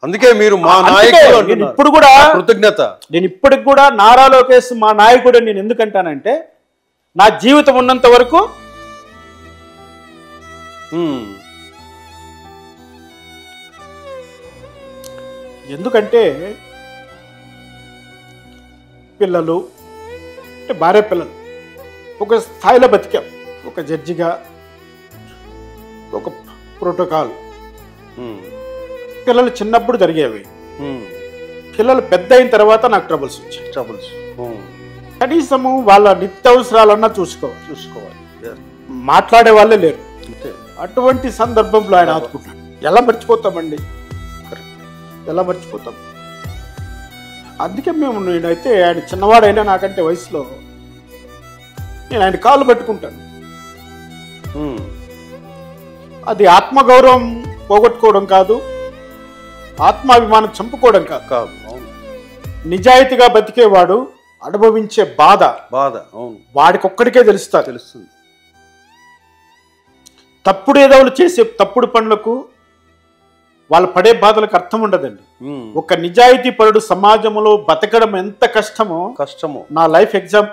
అందుకే మీరు మా నాయకుడు నేను ఇప్పుడు కూడా కృతజ్ఞత. నేను ఇప్పటికి కూడా నారా లోకేష్ మా నాయకుడు నేను ఎందుకంటానంటే నా జీవితం ఉన్నంత వరకు ఎందుకంటే పిల్లలు అంటే భార్య పిల్లలు ఒక స్థాయిలో బతికాం, ఒక జడ్జిగా ఒక ప్రోటోకాల్. పిల్లలు చిన్నప్పుడు జరిగేవి, పిల్లలు పెద్ద అయిన తర్వాత నాకు ట్రబుల్స్ వచ్చాయి. కనీసము వాళ్ళ నిత్యావసరాలన్నా చూసుకోవాలి. మాట్లాడే వాళ్ళే లేరు. అటువంటి సందర్భంలో ఆయన ఆదుకుంటాడు. ఎలా మర్చిపోతామండి, ఎలా మర్చిపోతాం? అందుకే నేనైతే ఆయన చిన్నవాడైనా నాకంటే వయసులో నేను ఆయన కాళ్ళు పట్టుకుంటాను. అది ఆత్మగౌరవం పోగొట్టుకోవడం కాదు, ఆత్మాభిమానం చంపుకోవడం కాదు. నిజాయితీగా బతికేవాడు అనుభవించే బాధ వాడికొక్కడికే తెలుస్తుంది. తప్పుడు ఏదో చేసే తప్పుడు పనులకు వాళ్ళు పడే బాధలకు అర్థం ఉండదండి. ఒక నిజాయితీ పరుడు సమాజంలో బతకడం ఎంత కష్టమో నా లైఫ్ ఎగ్జాంపుల్